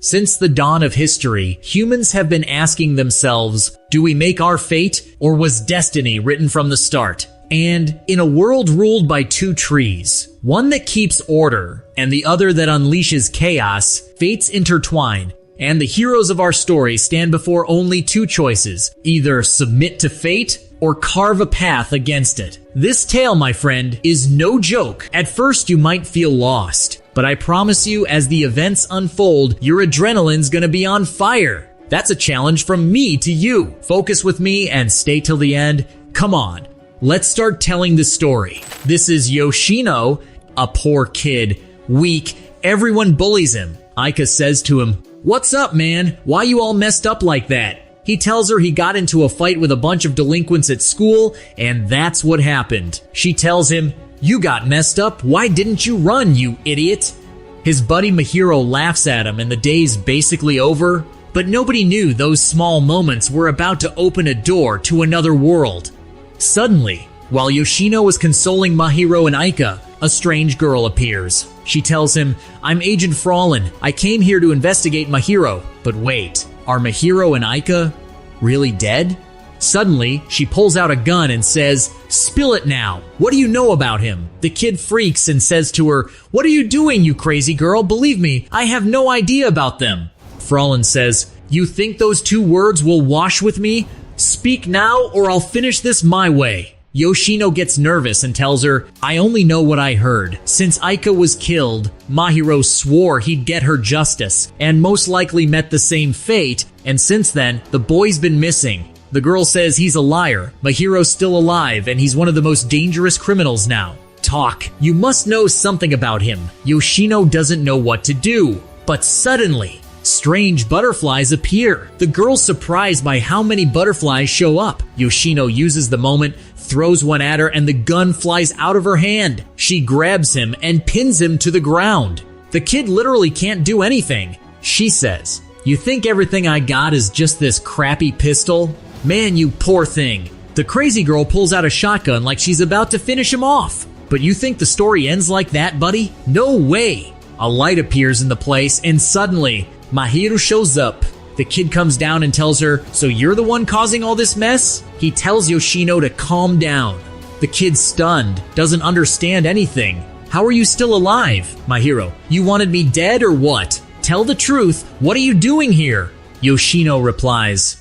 Since the dawn of history, humans have been asking themselves, do we make our fate, or was destiny written from the start? And in a world ruled by two trees, one that keeps order and the other that unleashes chaos, fates intertwine, and the heroes of our story stand before only two choices: either submit to fate or carve a path against it. This tale, my friend, is no joke. At first you might feel lost, but I promise you, as the events unfold, your adrenaline's gonna be on fire. That's a challenge from me to you. Focus with me and stay till the end. Come on, let's start telling the story. This is Yoshino, a poor kid, weak, everyone bullies him. Aika says to him, "What's up, man? Why you all messed up like that?" He tells her he got into a fight with a bunch of delinquents at school, and that's what happened. She tells him, "You got messed up. Why didn't you run, you idiot?" His buddy Mahiro laughs at him and the day's basically over, but nobody knew those small moments were about to open a door to another world. Suddenly, while Yoshino was consoling Mahiro and Aika, a strange girl appears. She tells him, "I'm Agent Fraulein. I came here to investigate Mahiro." But wait, are Mahiro and Aika really dead? Suddenly, she pulls out a gun and says, "Spill it now. What do you know about him?" The kid freaks and says to her, "What are you doing, you crazy girl? Believe me, I have no idea about them." Fraulein says, "You think those two words will wash with me? Speak now or I'll finish this my way." Yoshino gets nervous and tells her, "I only know what I heard. Since Aika was killed, Mahiro swore he'd get her justice, and most likely met the same fate, and since then, the boy's been missing." The girl says he's a liar. Mahiro's still alive, and he's one of the most dangerous criminals now. Talk. You must know something about him. Yoshino doesn't know what to do. But suddenly, strange butterflies appear. The girl's surprised by how many butterflies show up. Yoshino uses the moment, throws one at her, and the gun flies out of her hand. She grabs him and pins him to the ground. The kid literally can't do anything. She says, "You think everything I got is just this crappy pistol? Man, you poor thing." The crazy girl pulls out a shotgun like she's about to finish him off. But you think the story ends like that, buddy? No way. A light appears in the place, and suddenly, Mahiro shows up. The kid comes down and tells her, "So you're the one causing all this mess?" He tells Yoshino to calm down. The kid's stunned, doesn't understand anything. "How are you still alive?" "Mahiro, you wanted me dead or what? Tell the truth, what are you doing here?" Yoshino replies,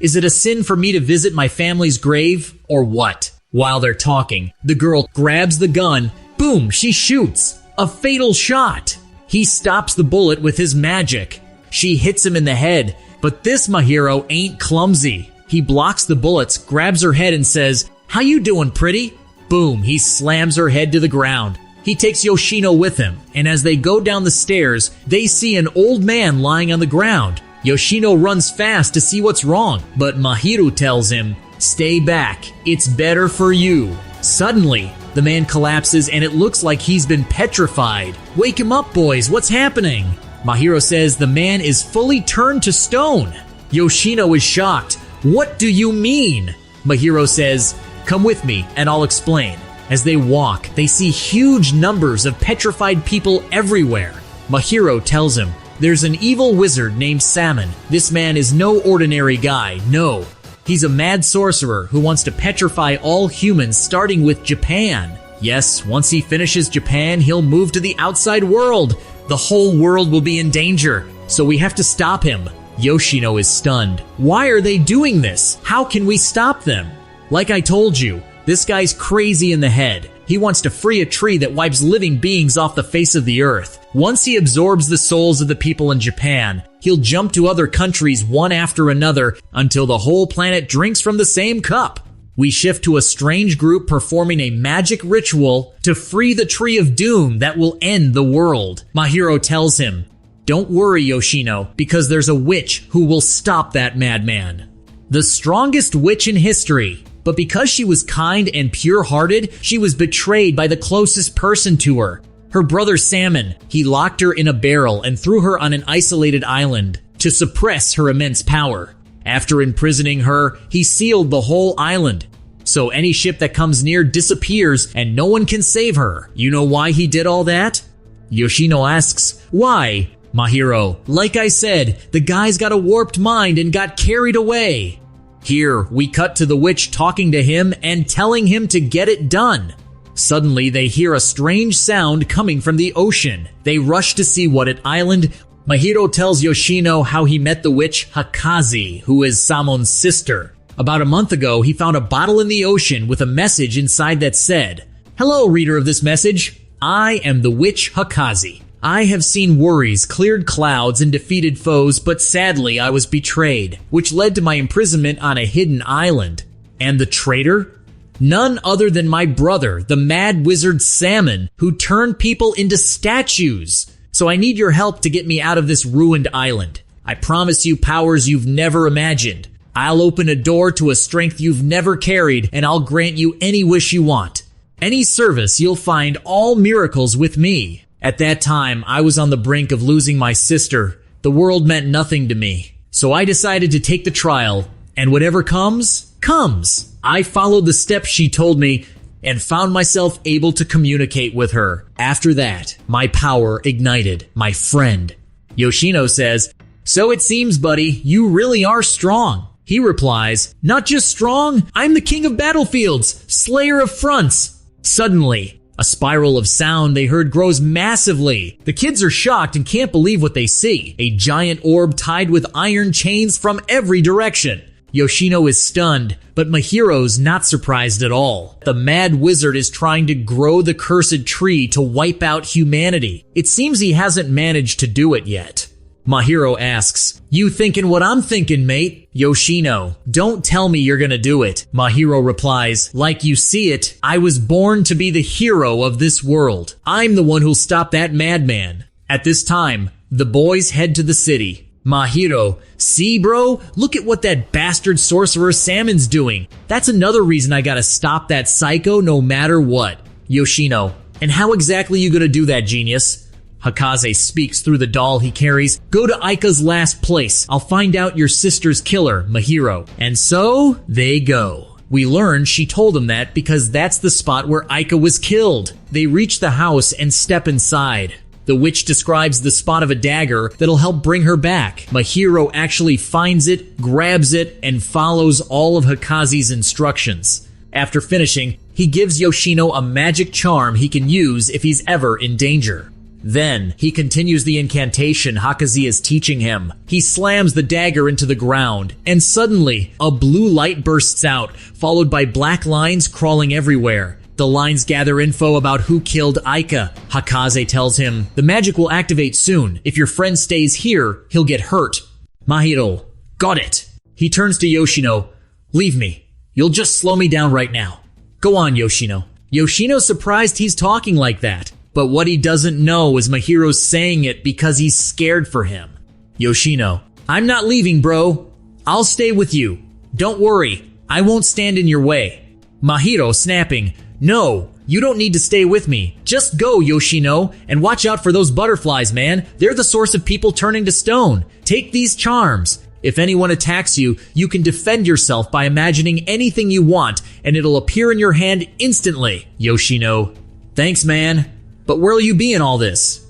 "Is it a sin for me to visit my family's grave, or what?" While they're talking, the girl grabs the gun. Boom, she shoots. A fatal shot. He stops the bullet with his magic. She hits him in the head, but this Mahiro ain't clumsy. He blocks the bullets, grabs her head and says, "How you doing, pretty?" Boom, he slams her head to the ground. He takes Yoshino with him, and as they go down the stairs, they see an old man lying on the ground. Yoshino runs fast to see what's wrong, but Mahiro tells him, "Stay back, it's better for you." Suddenly, the man collapses and it looks like he's been petrified. "Wake him up, boys, what's happening?" Mahiro says the man is fully turned to stone. Yoshino is shocked. "What do you mean?" Mahiro says, "Come with me and I'll explain." As they walk, they see huge numbers of petrified people everywhere. Mahiro tells him, "There's an evil wizard named Salmon. This man is no ordinary guy, no. He's a mad sorcerer who wants to petrify all humans starting with Japan. Yes, once he finishes Japan, he'll move to the outside world. The whole world will be in danger, so we have to stop him." Yoshino is stunned. Why are they doing this? How can we stop them? Like I told you, this guy's crazy in the head. He wants to free a tree that wipes living beings off the face of the earth. Once he absorbs the souls of the people in Japan, he'll jump to other countries one after another until the whole planet drinks from the same cup. We shift to a strange group performing a magic ritual to free the Tree of Doom that will end the world. Mahiro tells him, "Don't worry, Yoshino, because there's a witch who will stop that madman." The strongest witch in history. But because she was kind and pure-hearted, she was betrayed by the closest person to her. Her brother Salmon. He locked her in a barrel and threw her on an isolated island to suppress her immense power. After imprisoning her, he sealed the whole island. So any ship that comes near disappears and no one can save her. You know why he did all that? Yoshino asks, "Why?" Mahiro, like I said, the guy's got a warped mind and got carried away. Here, we cut to the witch talking to him and telling him to get it done. Suddenly, they hear a strange sound coming from the ocean. They rush to see what island. Mahiro tells Yoshino how he met the witch Hakazi, who is Samon's sister. About a month ago, he found a bottle in the ocean with a message inside that said, "Hello, reader of this message. I am the witch Hakazi. I have seen worries, cleared clouds, and defeated foes, but sadly I was betrayed, which led to my imprisonment on a hidden island. And the traitor? None other than my brother, the mad wizard Salmon, who turned people into statues. So I need your help to get me out of this ruined island. I promise you powers you've never imagined. I'll open a door to a strength you've never carried, and I'll grant you any wish you want. Any service, you'll find all miracles with me." At that time, I was on the brink of losing my sister. The world meant nothing to me. So I decided to take the trial, and whatever comes, comes. I followed the steps she told me and found myself able to communicate with her. After that, my power ignited, my friend. Yoshino says, "So it seems, buddy, you really are strong." He replies, "Not just strong, I'm the king of battlefields, slayer of fronts." Suddenly, a spiral of sound they heard grows massively. The kids are shocked and can't believe what they see. A giant orb tied with iron chains from every direction. Yoshino is stunned, but Mahiro's not surprised at all. The mad wizard is trying to grow the cursed tree to wipe out humanity. It seems he hasn't managed to do it yet. Mahiro asks, "You thinking what I'm thinking, mate?" Yoshino, "Don't tell me you're gonna do it." Mahiro replies, "Like you see it, I was born to be the hero of this world. I'm the one who'll stop that madman." At this time, the boys head to the city. Mahiro, "See, bro? Look at what that bastard sorcerer Salmon's doing. That's another reason I gotta stop that psycho no matter what." Yoshino, "And how exactly you gonna do that, genius?" Hakaze speaks through the doll he carries. "Go to Aika's last place. I'll find out your sister's killer, Mahiro." And so, they go. We learn she told him that because that's the spot where Aika was killed. They reach the house and step inside. The witch describes the spot of a dagger that'll help bring her back. Mahiro actually finds it, grabs it, and follows all of Hakaze's instructions. After finishing, he gives Yoshino a magic charm he can use if he's ever in danger. Then, he continues the incantation Hakaze is teaching him. He slams the dagger into the ground, and suddenly, a blue light bursts out, followed by black lines crawling everywhere. The lines gather info about who killed Aika. Hakaze tells him, "The magic will activate soon. If your friend stays here, he'll get hurt." Mahiro, "Got it." He turns to Yoshino, "Leave me. You'll just slow me down right now. Go on, Yoshino." Yoshino's surprised he's talking like that. But what he doesn't know is Mahiro's saying it because he's scared for him. Yoshino, "I'm not leaving, bro. I'll stay with you. Don't worry. I won't stand in your way." Mahiro snapping, "No, you don't need to stay with me. Just go, Yoshino, and watch out for those butterflies, man. They're the source of people turning to stone. Take these charms. If anyone attacks you, you can defend yourself by imagining anything you want, and it'll appear in your hand instantly." Yoshino, "Thanks, man. But where'll you be in all this?"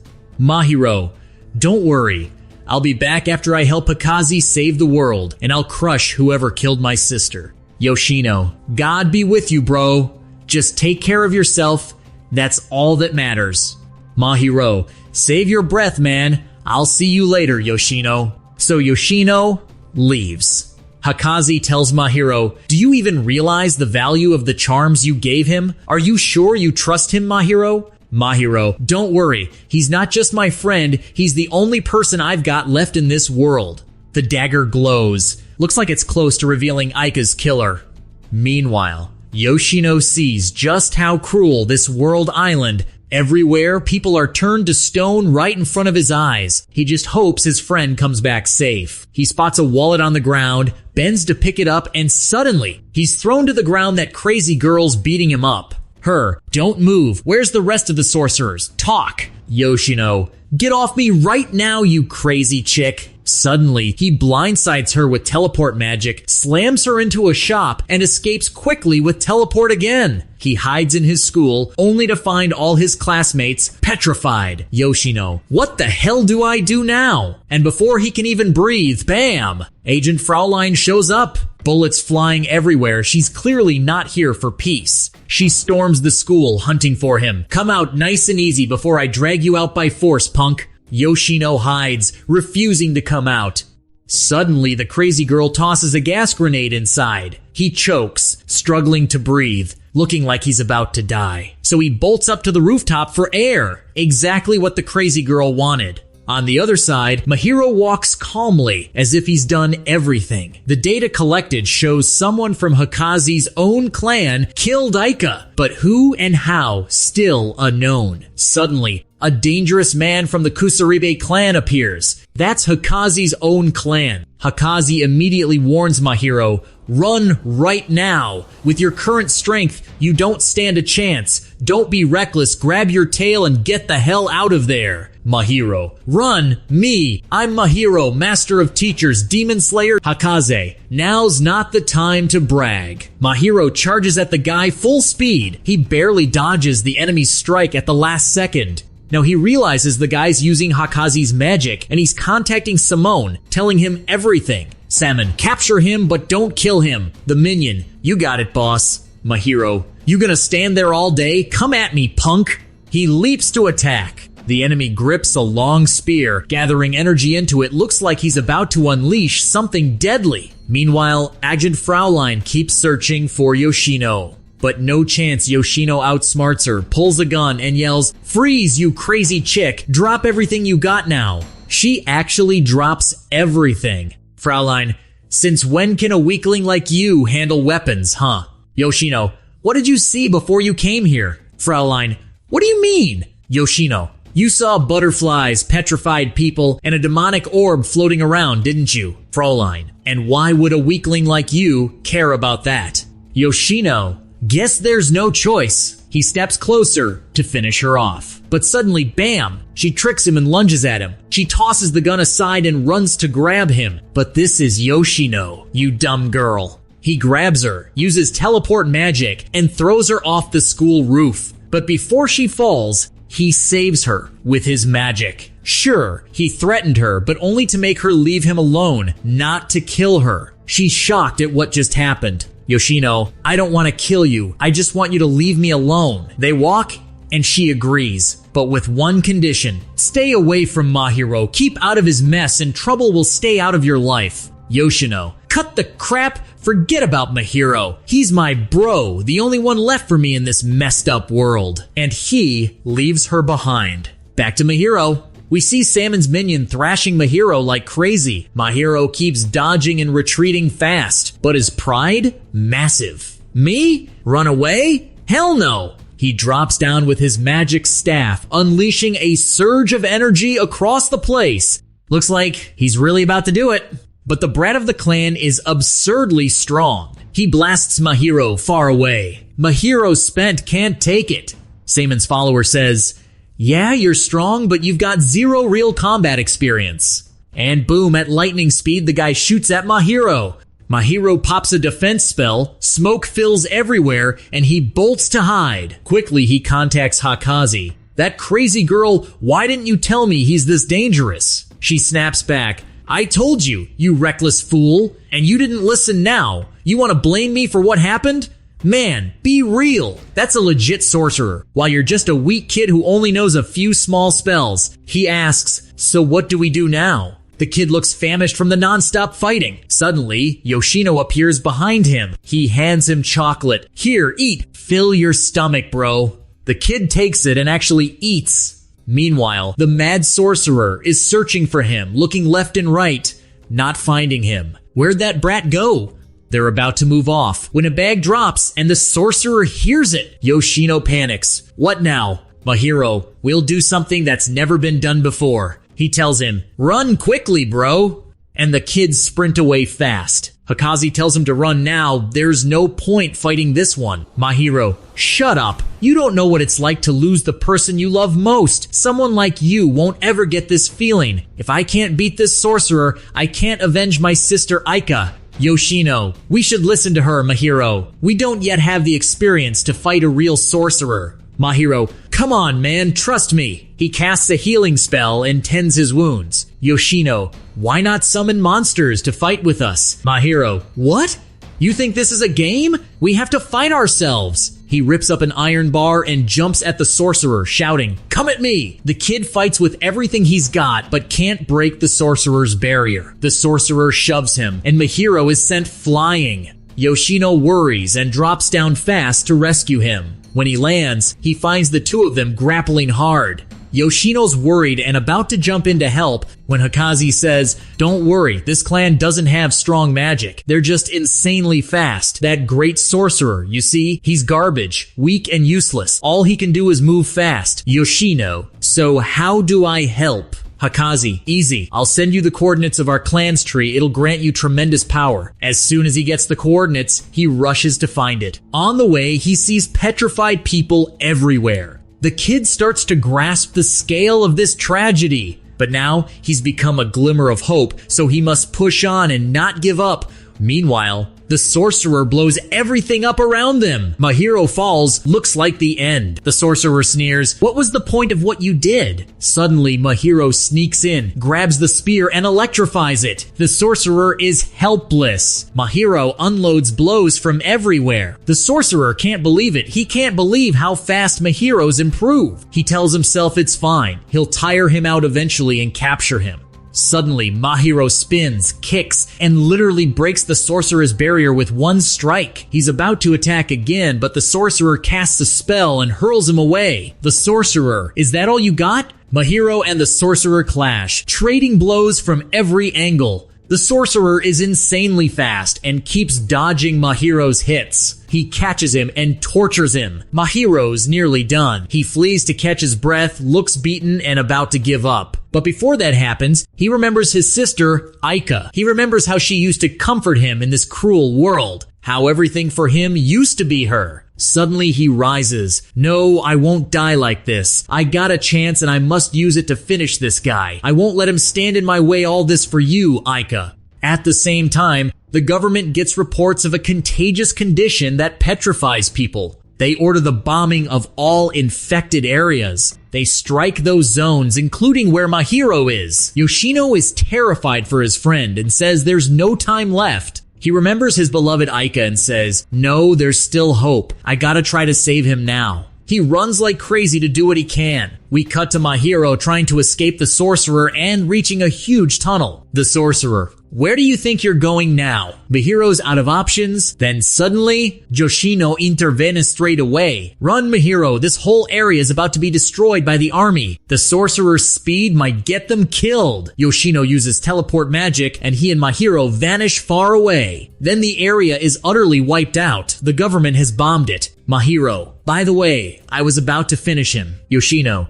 Mahiro, "Don't worry. I'll be back after I help Hakaze save the world, and I'll crush whoever killed my sister." Yoshino, "God be with you, bro. Just take care of yourself. That's all that matters." Mahiro, "Save your breath, man. I'll see you later, Yoshino." So Yoshino leaves. Hakaze tells Mahiro, "Do you even realize the value of the charms you gave him? Are you sure you trust him, Mahiro?" Mahiro, "Don't worry. He's not just my friend. He's the only person I've got left in this world." The dagger glows. Looks like it's close to revealing Aika's killer. Meanwhile, Yoshino sees just how cruel this world island. Everywhere, people are turned to stone right in front of his eyes. He just hopes his friend comes back safe. He spots a wallet on the ground, bends to pick it up, and suddenly, he's thrown to the ground. That crazy girl's beating him up. Her, "Don't move. Where's the rest of the sorcerers? Talk." Yoshino, "Get off me right now, you crazy chick." Suddenly, he blindsides her with teleport magic, slams her into a shop, and escapes quickly with teleport again. He hides in his school, only to find all his classmates petrified. Yoshino, what the hell do I do now? And before he can even breathe, bam! Agent Fraulein shows up. Bullets flying everywhere. She's clearly not here for peace. She storms the school, hunting for him. Come out nice and easy before I drag you out by force, punk. Yoshino hides, refusing to come out. Suddenly, the crazy girl tosses a gas grenade inside. He chokes, struggling to breathe, looking like he's about to die. So he bolts up to the rooftop for air, exactly what the crazy girl wanted. On the other side, Mahiro walks calmly, as if he's done everything. The data collected shows someone from Hikaze's own clan killed Aika, but who and how, still unknown. Suddenly, a dangerous man from the Kusaribe clan appears. That's Hikaze's own clan. Hikaze immediately warns Mahiro, run right now. With your current strength, you don't stand a chance. Don't be reckless, grab your tail and get the hell out of there. Mahiro, run, me, I'm Mahiro, master of teachers, demon slayer. Hikaze, now's not the time to brag. Mahiro charges at the guy full speed. He barely dodges the enemy's strike at the last second. Now he realizes the guy's using Hikaze's magic and he's contacting Simone, telling him everything. Salmon, capture him but don't kill him. The minion, you got it, boss. Mahiro, you gonna stand there all day? Come at me, punk. He leaps to attack. The enemy grips a long spear. Gathering energy into it, looks like he's about to unleash something deadly. Meanwhile, Agent Fraulein keeps searching for Yoshino. But no chance. Yoshino outsmarts her, pulls a gun, and yells, "Freeze, you crazy chick! Drop everything you got now!" She actually drops everything. Fraulein, since when can a weakling like you handle weapons, huh? Yoshino, what did you see before you came here? Fraulein, what do you mean? Yoshino, you saw butterflies, petrified people, and a demonic orb floating around, didn't you? Fraulein, and why would a weakling like you care about that? Yoshino, guess there's no choice. He steps closer to finish her off. But suddenly, bam, she tricks him and lunges at him. She tosses the gun aside and runs to grab him. But this is Yoshino, you dumb girl. He grabs her, uses teleport magic, and throws her off the school roof. But before she falls, he saves her with his magic. Sure, he threatened her, but only to make her leave him alone, not to kill her. She's shocked at what just happened. Yoshino, I don't want to kill you. I just want you to leave me alone. They walk, and she agrees, but with one condition. Stay away from Mahiro. Keep out of his mess, and trouble will stay out of your life. Yoshino, cut the crap. Forget about Mahiro. He's my bro, the only one left for me in this messed up world. And he leaves her behind. Back to Mahiro. We see Salmon's minion thrashing Mahiro like crazy. Mahiro keeps dodging and retreating fast, but his pride? Massive. Me? Run away? Hell no! He drops down with his magic staff, unleashing a surge of energy across the place. Looks like he's really about to do it. But the brat of the clan is absurdly strong. He blasts Mahiro far away. Mahiro spent, can't take it. Salmon's follower says, yeah, you're strong, but you've got zero real combat experience. And boom, at lightning speed, the guy shoots at Mahiro. Mahiro pops a defense spell, smoke fills everywhere, and he bolts to hide. Quickly, he contacts Hikaze. That crazy girl, why didn't you tell me he's this dangerous? She snaps back. I told you, you reckless fool, and you didn't listen now. You want to blame me for what happened? Man, be real. That's a legit sorcerer, while you're just a weak kid who only knows a few small spells. He asks, so what do we do now? The kid looks famished from the non-stop fighting. Suddenly, Yoshino appears behind him. He hands him chocolate. Here, eat. Fill your stomach, bro. The kid takes it and actually eats. Meanwhile, the mad sorcerer is searching for him, looking left and right, not finding him. Where'd that brat go? They're about to move off when a bag drops and the sorcerer hears it. Yoshino panics. What now? Mahiro, we'll do something that's never been done before. He tells him, run quickly, bro. And the kids sprint away fast. Hikaze tells him to run now. There's no point fighting this one. Mahiro, shut up. You don't know what it's like to lose the person you love most. Someone like you won't ever get this feeling. If I can't beat this sorcerer, I can't avenge my sister Aika. Yoshino, we should listen to her, Mahiro. We don't yet have the experience to fight a real sorcerer. Mahiro, come on, man, trust me. He casts a healing spell and tends his wounds. Yoshino, why not summon monsters to fight with us? Mahiro, what? You think this is a game? We have to fight ourselves. He rips up an iron bar and jumps at the sorcerer, shouting, come at me! The kid fights with everything he's got, but can't break the sorcerer's barrier. The sorcerer shoves him, and Mahiro is sent flying. Yoshino worries and drops down fast to rescue him. When he lands, he finds the two of them grappling hard. Yoshino's worried and about to jump in to help when Hikaze says, don't worry, this clan doesn't have strong magic. They're just insanely fast. That great sorcerer, you see, he's garbage, weak and useless. All he can do is move fast. Yoshino, so how do I help? Hikaze, easy. I'll send you the coordinates of our clan's tree. It'll grant you tremendous power. As soon as he gets the coordinates, he rushes to find it. On the way, he sees petrified people everywhere. The kid starts to grasp the scale of this tragedy. But now, he's become a glimmer of hope, so he must push on and not give up. Meanwhile, the sorcerer blows everything up around them. Mahiro falls, looks like the end. The sorcerer sneers, what was the point of what you did? Suddenly, Mahiro sneaks in, grabs the spear, and electrifies it. The sorcerer is helpless. Mahiro unloads blows from everywhere. The sorcerer can't believe it. He can't believe how fast Mahiro's improve. He tells himself it's fine. He'll tire him out eventually and capture him. Suddenly, Mahiro spins, kicks, and literally breaks the sorcerer's barrier with one strike. He's about to attack again, but the sorcerer casts a spell and hurls him away. The sorcerer, is that all you got? Mahiro and the sorcerer clash, trading blows from every angle. The sorcerer is insanely fast and keeps dodging Mahiro's hits. He catches him and tortures him. Mahiro's nearly done. He flees to catch his breath, looks beaten and about to give up. But before that happens, he remembers his sister, Aika. He remembers how she used to comfort him in this cruel world. How everything for him used to be her. Suddenly he rises. No, I won't die like this. I got a chance and I must use it to finish this guy. I won't let him stand in my way all this for you, Aika. At the same time, the government gets reports of a contagious condition that petrifies people. They order the bombing of all infected areas. They strike those zones, including where Mahiro is. Yoshino is terrified for his friend and says there's no time left. He remembers his beloved Aika and says, no, there's still hope. I gotta try to save him now. He runs like crazy to do what he can. We cut to Mahiro trying to escape the sorcerer and reaching a huge tunnel. The sorcerer, where do you think you're going now? Mahiro's out of options. Then suddenly, Yoshino intervenes straight away. Run, Mahiro, this whole area is about to be destroyed by the army. The sorcerer's speed might get them killed. Yoshino uses teleport magic and he and Mahiro vanish far away. Then the area is utterly wiped out. The government has bombed it. Mahiro, by the way, I was about to finish him. Yoshino,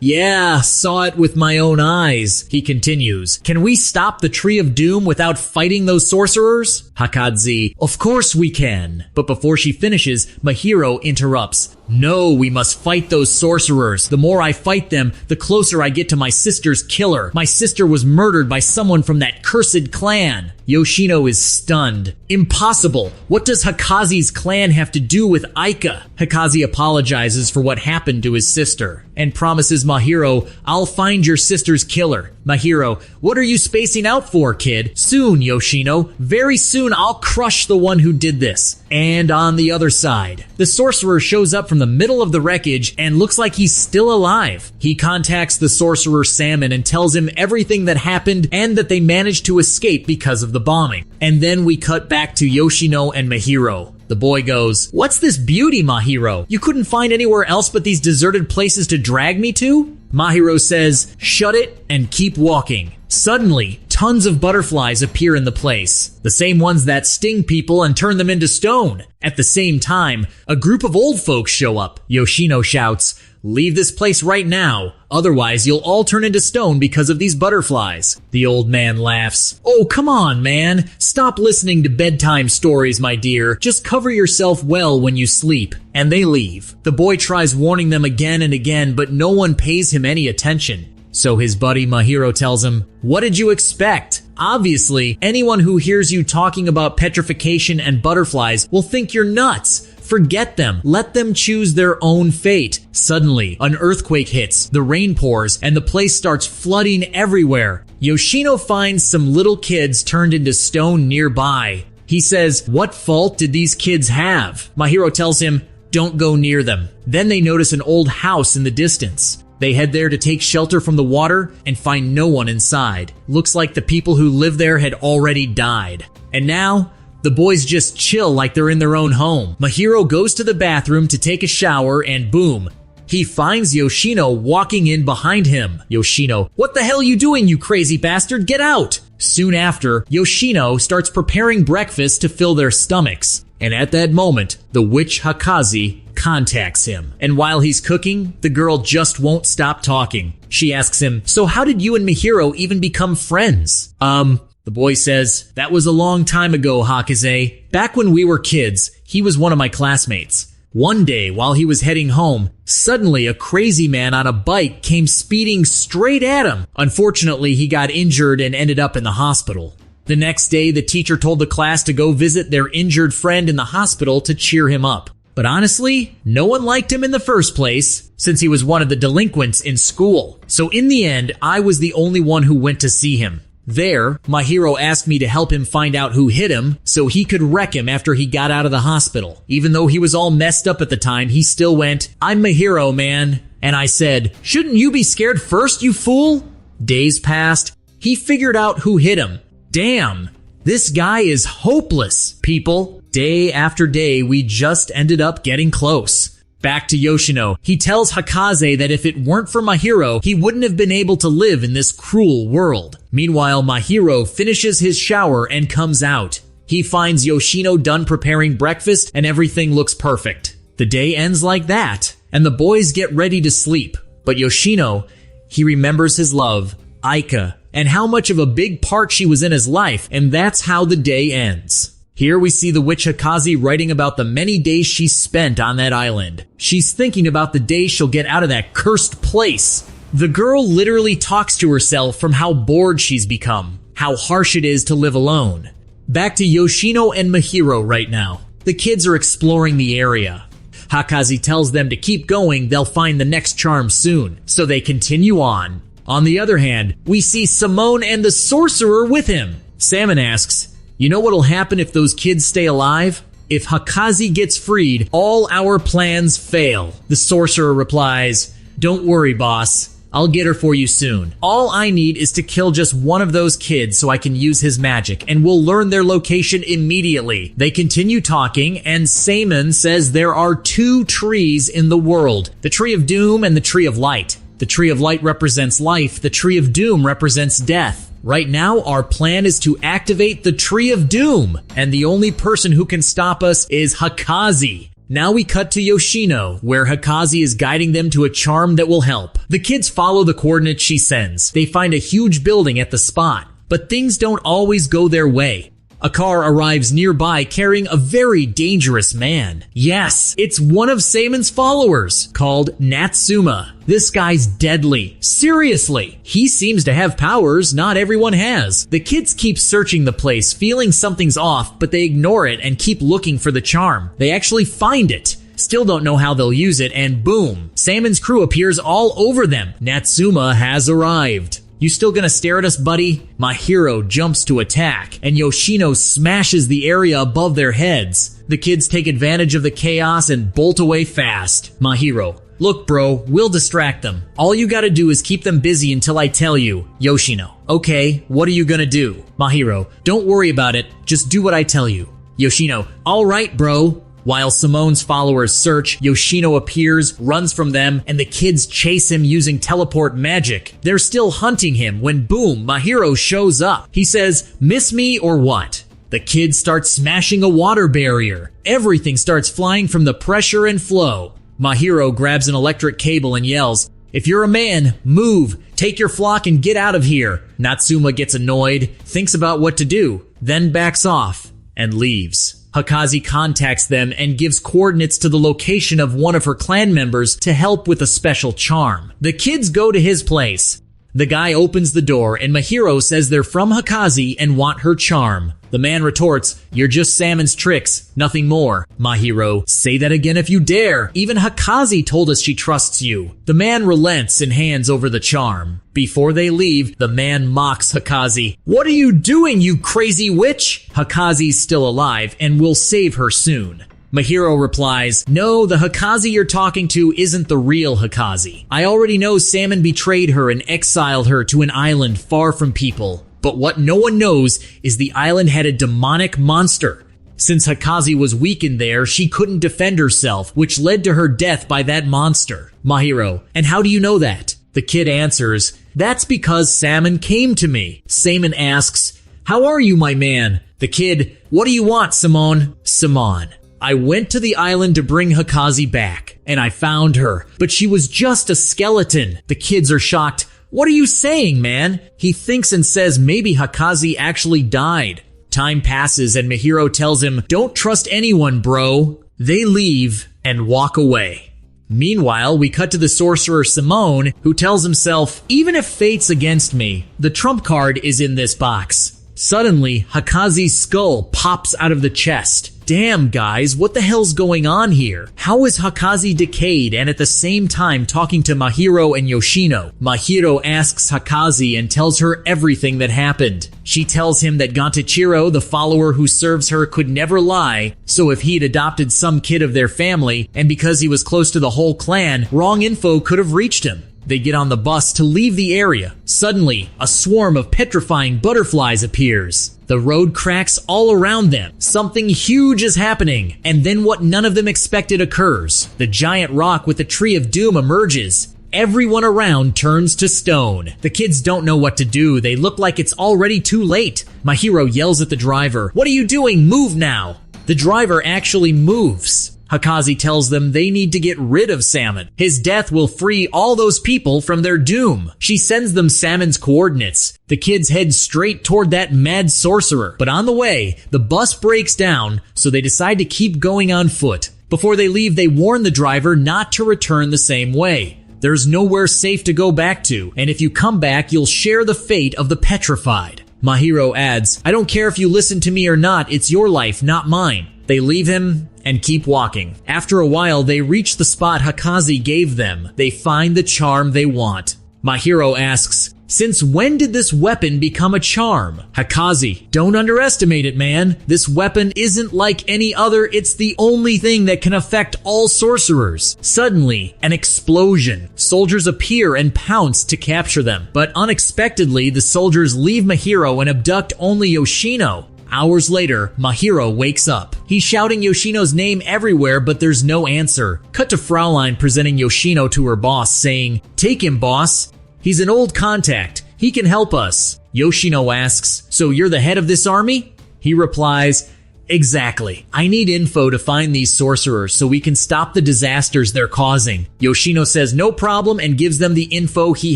yeah, saw it with my own eyes. He continues, can we stop the Tree of Doom without fighting those sorcerers? Hikaze, of course we can. But before she finishes, Mahiro interrupts. No, we must fight those sorcerers. The more I fight them, the closer I get to my sister's killer. My sister was murdered by someone from that cursed clan. Yoshino is stunned. Impossible. What does Hikaze's clan have to do with Aika? Hikaze apologizes for what happened to his sister and promises Mahiro, I'll find your sister's killer. Mahiro, what are you spacing out for, kid? Soon, Yoshino. Very soon I'll crush the one who did this. And on the other side, the sorcerer shows up from the middle of the wreckage and looks like he's still alive. He contacts the sorcerer Salmon and tells him everything that happened and that they managed to escape because of the bombing. And then we cut back to Yoshino and Mahiro. The boy goes, what's this beauty, Mahiro? You couldn't find anywhere else but these deserted places to drag me to? Mahiro says, shut it and keep walking. Suddenly, tons of butterflies appear in the place. The same ones that sting people and turn them into stone. At the same time, a group of old folks show up. Yoshino shouts, leave this place right now. Otherwise, you'll all turn into stone because of these butterflies. The old man laughs. Oh, come on, man. Stop listening to bedtime stories, my dear. Just cover yourself well when you sleep. And they leave. The boy tries warning them again and again, but no one pays him any attention. So his buddy Mahiro tells him, "What did you expect? Obviously, anyone who hears you talking about petrification and butterflies will think you're nuts. Forget them. Let them choose their own fate." Suddenly, an earthquake hits, the rain pours, and the place starts flooding everywhere. Yoshino finds some little kids turned into stone nearby. He says, "What fault did these kids have?" Mahiro tells him, "Don't go near them." Then they notice an old house in the distance. They head there to take shelter from the water and find no one inside. Looks like the people who lived there had already died. And now, the boys just chill like they're in their own home. Mahiro goes to the bathroom to take a shower and boom, he finds Yoshino walking in behind him. Yoshino, "What the hell are you doing, you crazy bastard? Get out!" Soon after, Yoshino starts preparing breakfast to fill their stomachs. And at that moment, the witch Hakazi contacts him. And while he's cooking, the girl just won't stop talking. She asks him, "So how did you and Mahiro even become friends?" The boy says, "That was a long time ago, Hakaze. Back when we were kids, he was one of my classmates. One day, while he was heading home, suddenly a crazy man on a bike came speeding straight at him. Unfortunately, he got injured and ended up in the hospital. The next day, the teacher told the class to go visit their injured friend in the hospital to cheer him up. But honestly, no one liked him in the first place, since he was one of the delinquents in school. So in the end, I was the only one who went to see him. There, Mahiro asked me to help him find out who hit him so he could wreck him after he got out of the hospital. Even though he was all messed up at the time, he still went, 'I'm Mahiro, man.' And I said, 'Shouldn't you be scared first, you fool?' Days passed. He figured out who hit him. Damn, this guy is hopeless, people. Day after day, we just ended up getting close." Back to Yoshino. He tells Hakaze that if it weren't for Mahiro, he wouldn't have been able to live in this cruel world. Meanwhile, Mahiro finishes his shower and comes out. He finds Yoshino done preparing breakfast and everything looks perfect. The day ends like that, and the boys get ready to sleep. But Yoshino, he remembers his love, Aika, and how much of a big part she was in his life, and that's how the day ends. Here we see the witch Hakazi writing about the many days she spent on that island. She's thinking about the day she'll get out of that cursed place. The girl literally talks to herself from how bored she's become, how harsh it is to live alone. Back to Yoshino and Mahiro right now. The kids are exploring the area. Hakazi tells them to keep going, they'll find the next charm soon, so they continue on. On the other hand, we see Simone and the sorcerer with him. Salmon asks, "You know what'll happen if those kids stay alive? If Hakazi gets freed, all our plans fail." The sorcerer replies, "Don't worry, boss. I'll get her for you soon. All I need is to kill just one of those kids so I can use his magic, and we'll learn their location immediately." They continue talking, and Salmon says there are two trees in the world, the Tree of Doom and the Tree of Light. The Tree of Light represents life, the Tree of Doom represents death. Right now, our plan is to activate the Tree of Doom, and the only person who can stop us is Hakazi. Now we cut to Yoshino, where Hakazi is guiding them to a charm that will help. The kids follow the coordinates she sends. They find a huge building at the spot, but things don't always go their way. A car arrives nearby carrying a very dangerous man. Yes, it's one of Seimon's followers, called Natsuma. This guy's deadly. Seriously. He seems to have powers not everyone has. The kids keep searching the place, feeling something's off, but they ignore it and keep looking for the charm. They actually find it. Still don't know how they'll use it, and boom, Seimon's crew appears all over them. Natsuma has arrived. "You still gonna stare at us, buddy?" Mahiro jumps to attack, and Yoshino smashes the area above their heads. The kids take advantage of the chaos and bolt away fast. Mahiro, "Look, bro, we'll distract them. All you gotta do is keep them busy until I tell you." Yoshino, "Okay, what are you gonna do?" Mahiro, "Don't worry about it. Just do what I tell you." Yoshino, "All right, bro." While Simone's followers search, Yoshino appears, runs from them, and the kids chase him using teleport magic. They're still hunting him when boom, Mahiro shows up. He says, "Miss me or what?" The kids start smashing a water barrier. Everything starts flying from the pressure and flow. Mahiro grabs an electric cable and yells, If you're a man, move, take your flock and get out of here. Natsuma gets annoyed, thinks about what to do, then backs off and leaves. Hikaze contacts them and gives coordinates to the location of one of her clan members to help with a special charm. The kids go to his place. The guy opens the door and Mahiro says they're from Hikaze and want her charm. The man retorts, "You're just Salmon's tricks, nothing more." Mahiro, "Say that again if you dare. Even Hikaze told us she trusts you." The man relents and hands over the charm. Before they leave, the man mocks Hikaze. "What are you doing, you crazy witch?" Hikaze's still alive and will save her soon. Mahiro replies, "No, the Hikaze you're talking to isn't the real Hikaze. I already know Salmon betrayed her and exiled her to an island far from people. But what no one knows is the island had a demonic monster. Since Hikaze was weakened there, she couldn't defend herself, which led to her death by that monster." Mahiro, "And how do you know that?" The kid answers, "That's because Salmon came to me." Salmon asks, "How are you, my man?" The kid, "What do you want, Simone?" Simone, "I went to the island to bring Hikaze back, and I found her, but she was just a skeleton." The kids are shocked. "What are you saying, man?" He thinks and says maybe Hikaze actually died. Time passes and Mahiro tells him, "Don't trust anyone, bro." They leave and walk away. Meanwhile, we cut to the sorcerer Simone, who tells himself, "Even if fate's against me, the trump card is in this box." Suddenly, Hikaze's skull pops out of the chest. Damn, guys, what the hell's going on here? How is Hikaze decayed and at the same time talking to Mahiro and Yoshino? Mahiro asks Hikaze and tells her everything that happened. She tells him that Gantochiro, the follower who serves her, could never lie, so if he'd adopted some kid of their family, and because he was close to the whole clan, wrong info could have reached him. They get on the bus to leave the area. Suddenly, a swarm of petrifying butterflies appears. The road cracks all around them. Something huge is happening, and then what none of them expected occurs. The giant rock with the tree of doom emerges. Everyone around turns to stone. The kids don't know what to do. They look like it's already too late. Mahiro yells at the driver, "What are you doing? Move now!" The driver actually moves. Hikaze tells them they need to get rid of Salmon. His death will free all those people from their doom. She sends them Salmon's coordinates. The kids head straight toward that mad sorcerer. But on the way, the bus breaks down, so they decide to keep going on foot. Before they leave, they warn the driver not to return the same way. There's nowhere safe to go back to, and if you come back, you'll share the fate of the petrified. Mahiro adds, "I don't care if you listen to me or not, it's your life, not mine." They leave him and keep walking. After a while, they reach the spot Hikaze gave them. They find the charm they want. Mahiro asks, "Since when did this weapon become a charm?" Hikaze, "Don't underestimate it, man. This weapon isn't like any other. It's the only thing that can affect all sorcerers." Suddenly, an explosion. Soldiers appear and pounce to capture them. But unexpectedly, the soldiers leave Mahiro and abduct only Yoshino. Hours later, Mahiro wakes up. He's shouting Yoshino's name everywhere, but there's no answer. Cut to Fraulein presenting Yoshino to her boss, saying, "Take him, boss. He's an old contact. He can help us." Yoshino asks, "So you're the head of this army?" He replies, "Exactly. I need info to find these sorcerers so we can stop the disasters they're causing." Yoshino says no problem and gives them the info he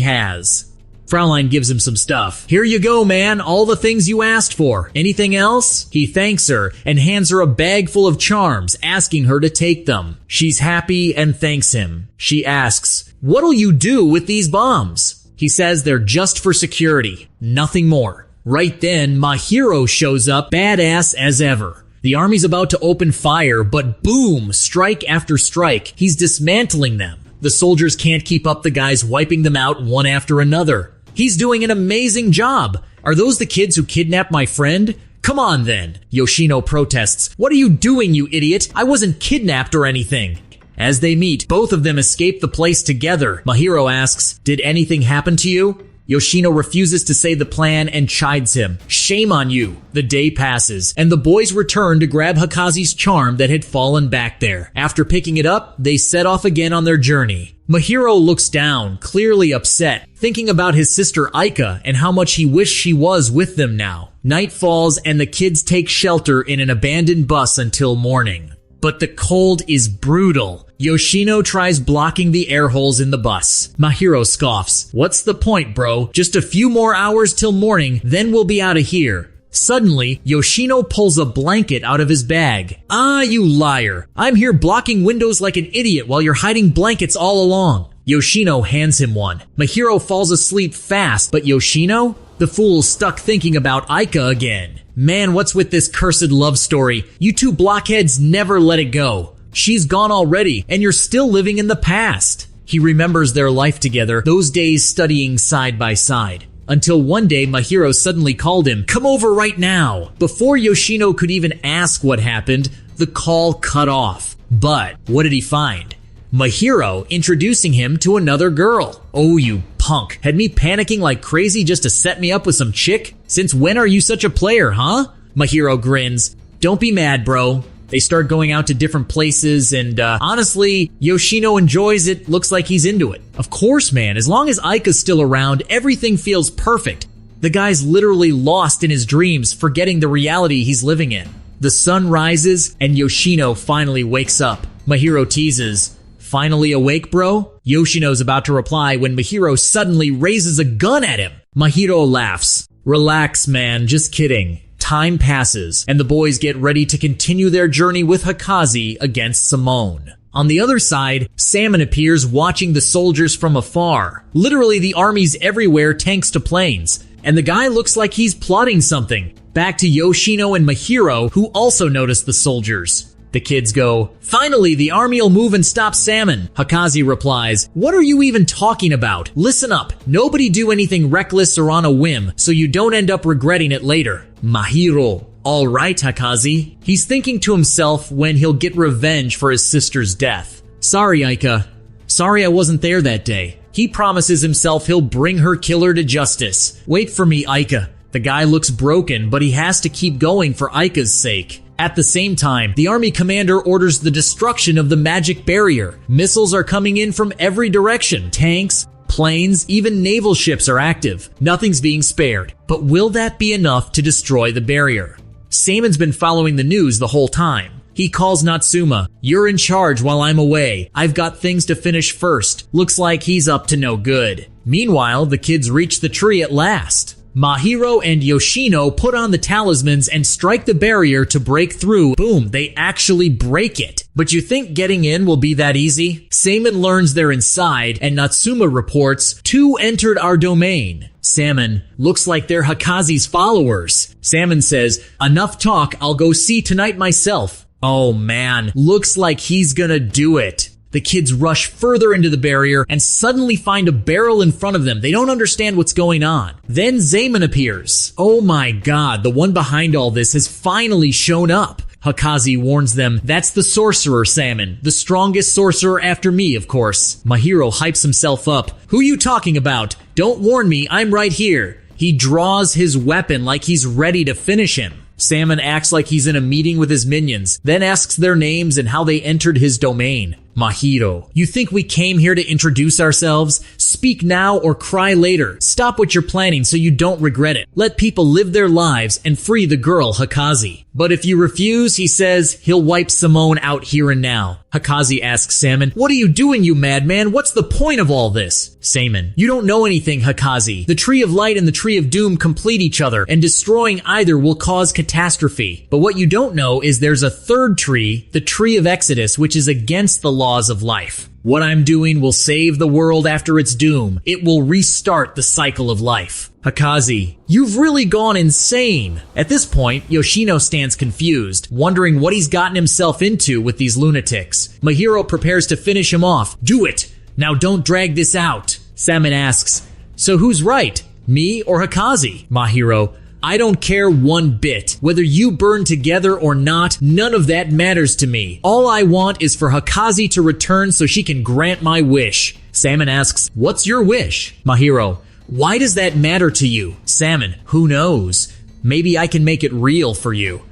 has. Fraulein gives him some stuff. "Here you go, man. All the things you asked for. Anything else?" He thanks her and hands her a bag full of charms, asking her to take them. She's happy and thanks him. She asks, "What'll you do with these bombs?" He says they're just for security, nothing more. Right then, Mahiro shows up, badass as ever. The army's about to open fire, but boom, strike after strike. He's dismantling them. The soldiers can't keep up, the guy's wiping them out one after another. He's doing an amazing job. Are those the kids who kidnapped my friend? Come on then. Yoshino protests. "What are you doing, you idiot? I wasn't kidnapped or anything." As they meet, both of them escape the place together. Mahiro asks, "Did anything happen to you?" Yoshino refuses to say the plan and chides him. "Shame on you." The day passes, and the boys return to grab Hikaze's charm that had fallen back there. After picking it up, they set off again on their journey. Mahiro looks down, clearly upset, thinking about his sister Aika and how much he wished she was with them now. Night falls, and the kids take shelter in an abandoned bus until morning. but the cold is brutal. Yoshino tries blocking the air holes in the bus. Mahiro scoffs. What's the point, bro? Just a few more hours till morning, then we'll be out of here. Suddenly, Yoshino pulls a blanket out of his bag. Ah, you liar. I'm here blocking windows like an idiot while you're hiding blankets all along. Yoshino hands him one. Mahiro falls asleep fast, but Yoshino? The fool's stuck thinking about Aika again. Man, what's with this cursed love story? You two blockheads never let it go. She's gone already, and you're still living in the past. He remembers their life together, those days studying side by side. Until one day, Mahiro suddenly called him, "Come over right now." Before Yoshino could even ask what happened, the call cut off. But what did he find? Mahiro introducing him to another girl. Oh, you punk. Had me panicking like crazy just to set me up with some chick? Since when are you such a player, huh? Mahiro grins. Don't be mad, bro. They start going out to different places, and honestly, Yoshino enjoys it. Looks like he's into it. Of course, man. As long as Aika's still around, everything feels perfect. The guy's literally lost in his dreams, forgetting the reality he's living in. The sun rises, and Yoshino finally wakes up. Mahiro teases, "Finally awake, bro?" Yoshino's about to reply when Mahiro suddenly raises a gun at him. Mahiro laughs. "Relax, man. Just kidding." Time passes, and the boys get ready to continue their journey with Hikaze against Simone. On the other side, Salmon appears watching the soldiers from afar. Literally, the army's everywhere, tanks to planes. And the guy looks like he's plotting something. Back to Yoshino and Mahiro, who also notice the soldiers. The kids go, "Finally, the army'll move and stop Salmon." Hikaze replies, "What are you even talking about? Listen up. Nobody do anything reckless or on a whim, so you don't end up regretting it later." Mahiro, "All right, Hikaze." He's thinking to himself when he'll get revenge for his sister's death. "Sorry, Aika. Sorry I wasn't there that day." He promises himself he'll bring her killer to justice. "Wait for me, Aika." The guy looks broken, but he has to keep going for Aika's sake. At the same time, the army commander orders the destruction of the magic barrier. Missiles are coming in from every direction. Tanks, planes, even naval ships are active. Nothing's being spared. But will that be enough to destroy the barrier? Samon's been following the news the whole time. He calls Natsuma. "You're in charge while I'm away. I've got things to finish first." Looks like he's up to no good. Meanwhile, the kids reach the tree at last. Mahiro and Yoshino put on the talismans and strike the barrier to break through. Boom, they actually break it. But you think getting in will be that easy? Salmon learns they're inside, and Natsuma reports, "Two entered our domain." Salmon, "Looks like they're Hikaze's followers." Salmon says, "Enough talk, I'll go see tonight myself." Oh man, looks like he's gonna do it. The kids rush further into the barrier and suddenly find a barrel in front of them. They don't understand what's going on. Then Zaman appears. Oh my god, the one behind all this has finally shown up. Hikaze warns them, "That's the sorcerer, Salmon. The strongest sorcerer after me, of course." Mahiro hypes himself up. "Who you talking about? Don't warn me, I'm right here." He draws his weapon like he's ready to finish him. Salmon acts like he's in a meeting with his minions, then asks their names and how they entered his domain. Mahiro, "You think we came here to introduce ourselves? Speak now or cry later. Stop what you're planning so you don't regret it. Let people live their lives and free the girl, Hikaze." But if you refuse, he says he'll wipe Simone out here and now. Hikaze asks Salmon, "What are you doing, you madman? What's the point of all this?" Salmon, "You don't know anything, Hikaze. The Tree of Light and the Tree of Doom complete each other, and destroying either will cause catastrophe. But what you don't know is there's a third tree, the Tree of Exodus, which is against the laws of life. What I'm doing will save the world after its doom. It will restart the cycle of life." Hikaze, "You've really gone insane." At this point, Yoshino stands confused, wondering what he's gotten himself into with these lunatics. Mahiro prepares to finish him off. "Do it! Now don't drag this out." Salmon asks, "So who's right, me or Hikaze?" Mahiro, "I don't care one bit. Whether you burn together or not, none of that matters to me. All I want is for Hikaze to return so she can grant my wish." Salmon asks, "What's your wish?" Mahiro, "Why does that matter to you?" Salmon, "Who knows? Maybe I can make it real for you."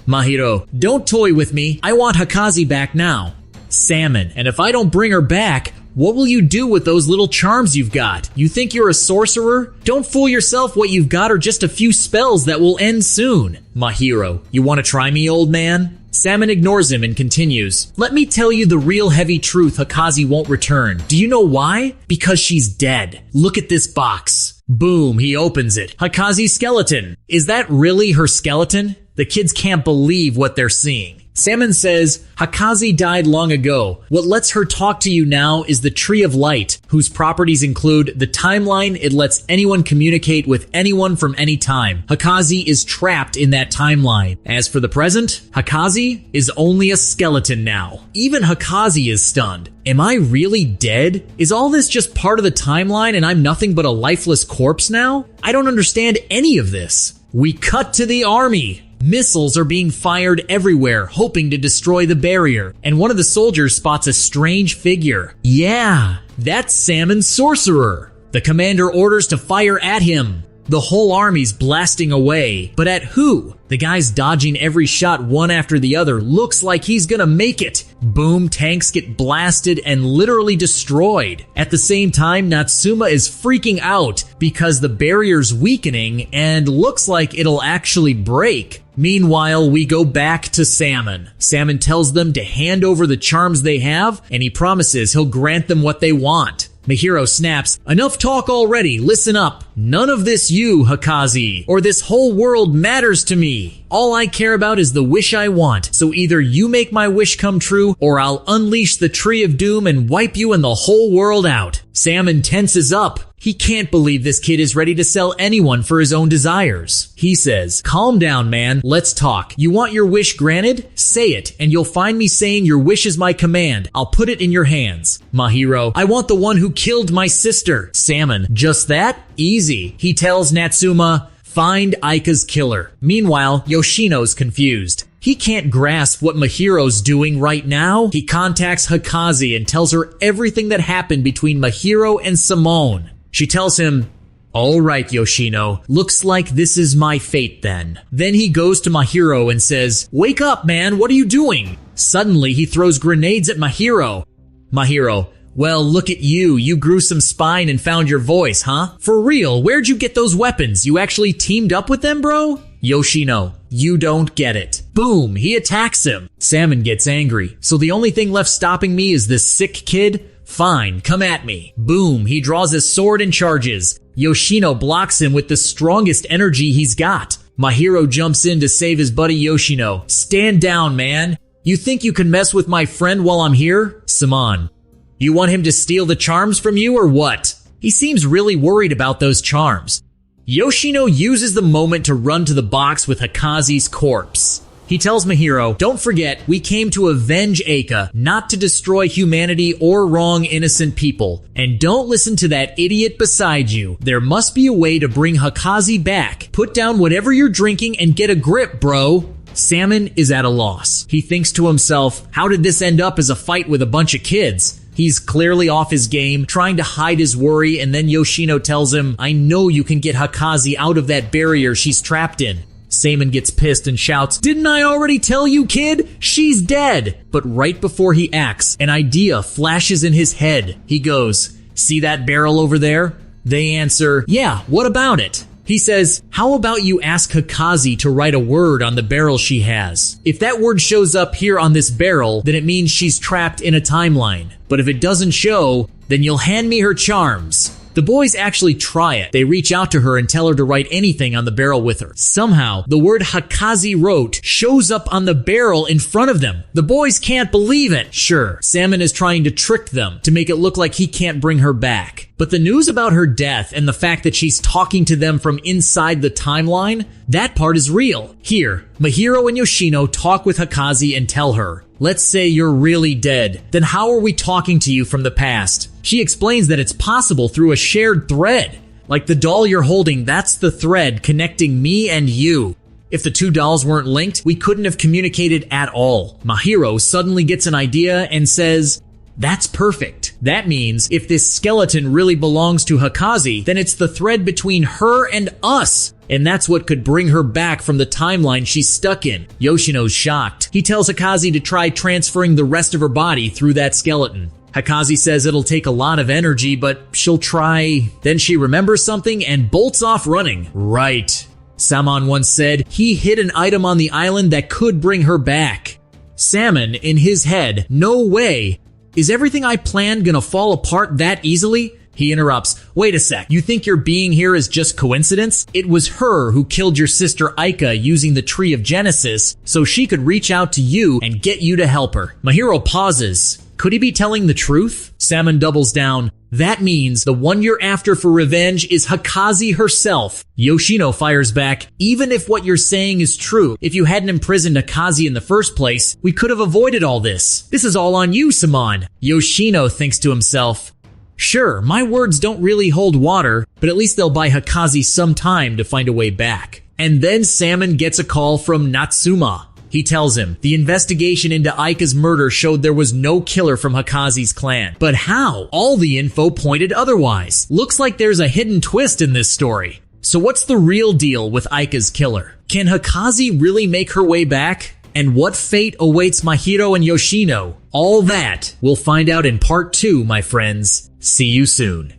Mahiro, "Don't toy with me. I want Hikaze back now." Salmon, "And if I don't bring her back, what will you do with those little charms you've got? You think you're a sorcerer? Don't fool yourself, what you've got are just a few spells that will end soon." Mahiro, "You want to try me, old man?" Salmon ignores him and continues. Let me tell you the real heavy truth, Hikaze won't return. Do you know why? Because she's dead. Look at this box. Boom, he opens it. Hikaze's skeleton. Is that really her skeleton? The kids can't believe what they're seeing. Salmon says, Hikaze died long ago. What lets her talk to you now is the Tree of Light, whose properties include the timeline. It lets anyone communicate with anyone from any time. Hikaze is trapped in that timeline. As for the present, Hikaze is only a skeleton now. Even Hikaze is stunned. Am I really dead? Is all this just part of the timeline and I'm nothing but a lifeless corpse now? I don't understand any of this. We cut to the army. Missiles are being fired everywhere, hoping to destroy the barrier, and one of the soldiers spots a strange figure. Yeah, that's Salmon's sorcerer. The commander orders to fire at him. The whole army's blasting away, but at who? The guy's dodging every shot one after the other. Looks like he's gonna make it. Boom, tanks get blasted and literally destroyed. At the same time, Natsuma is freaking out because the barrier's weakening and looks like it'll actually break. Meanwhile, we go back to Salmon. Salmon tells them to hand over the charms they have, and he promises he'll grant them what they want. Mahiro snaps, enough talk already, listen up. None of this you, Hikaze, or this whole world matters to me. All I care about is the wish I want, so either you make my wish come true, or I'll unleash the Tree of Doom and wipe you and the whole world out. Salmon tenses up. He can't believe this kid is ready to sell anyone for his own desires. He says, calm down, man. Let's talk. You want your wish granted? Say it, and you'll find me saying your wish is my command. I'll put it in your hands. Mahiro, I want the one who killed my sister. Salmon, just that? Easy. He tells Natsuma, find Aika's killer. Meanwhile, Yoshino's confused. He can't grasp what Mahiro's doing right now. He contacts Hikaze and tells her everything that happened between Mahiro and Simone. She tells him, all right, Yoshino, looks like this is my fate then. Then he goes to Mahiro and says, wake up, man, what are you doing? Suddenly, he throws grenades at Mahiro. Mahiro, well, look at you. You grew some spine and found your voice, huh? For real, where'd you get those weapons? You actually teamed up with them, bro? Yoshino, you don't get it. Boom, he attacks him. Salmon gets angry. So the only thing left stopping me is this sick kid? Fine, come at me. Boom, he draws his sword and charges. Yoshino blocks him with the strongest energy he's got. Mahiro jumps in to save his buddy Yoshino. Stand down, man. You think you can mess with my friend while I'm here? Simon, you want him to steal the charms from you or what? He seems really worried about those charms. Yoshino uses the moment to run to the box with Hikaze's corpse. He tells Mahiro, don't forget, we came to avenge Aika, not to destroy humanity or wrong innocent people. And don't listen to that idiot beside you. There must be a way to bring Hikaze back. Put down whatever you're drinking and get a grip, bro. Salmon is at a loss. He thinks to himself, how did this end up as a fight with a bunch of kids? He's clearly off his game, trying to hide his worry, and then Yoshino tells him, I know you can get Hikaze out of that barrier she's trapped in. Salmon gets pissed and shouts, didn't I already tell you, kid? She's dead! But right before he acts, an idea flashes in his head. He goes, see that barrel over there? They answer, yeah, what about it? He says, how about you ask Hikaze to write a word on the barrel she has? If that word shows up here on this barrel, then it means she's trapped in a timeline. But if it doesn't show, then you'll hand me her charms. The boys actually try it. They reach out to her and tell her to write anything on the barrel with her. Somehow, the word Hikaze wrote shows up on the barrel in front of them. The boys can't believe it. Sure, Salmon is trying to trick them to make it look like he can't bring her back. But the news about her death and the fact that she's talking to them from inside the timeline, that part is real. Here, Mahiro and Yoshino talk with Hikaze and tell her, let's say you're really dead. Then how are we talking to you from the past? She explains that it's possible through a shared thread. Like the doll you're holding, that's the thread connecting me and you. If the two dolls weren't linked, we couldn't have communicated at all. Mahiro suddenly gets an idea and says, that's perfect. That means if this skeleton really belongs to Hikaze, then it's the thread between her and us. And that's what could bring her back from the timeline she's stuck in. Yoshino's shocked. He tells Hikaze to try transferring the rest of her body through that skeleton. Hikaze says it'll take a lot of energy, but she'll try. Then she remembers something and bolts off running. Right. Samon once said he hid an item on the island that could bring her back. Salmon, in his head, no way. Is everything I planned gonna fall apart that easily? He interrupts. Wait a sec, you think your being here is just coincidence? It was her who killed your sister Aika using the Tree of Genesis so she could reach out to you and get you to help her. Mahiro pauses. Could he be telling the truth? Salmon doubles down. That means the one you're after for revenge is Hikaze herself. Yoshino fires back. Even if what you're saying is true, if you hadn't imprisoned Hikaze in the first place, we could have avoided all this. This is all on you, Samon. Yoshino thinks to himself. Sure, my words don't really hold water, but at least they'll buy Hikaze some time to find a way back. And then Salmon gets a call from Natsuma. He tells him, the investigation into Aika's murder showed there was no killer from Hikaze's clan. But how? All the info pointed otherwise. Looks like there's a hidden twist in this story. So what's the real deal with Aika's killer? Can Hikaze really make her way back? And what fate awaits Mahiro and Yoshino? All that we'll find out in part 2, my friends. See you soon.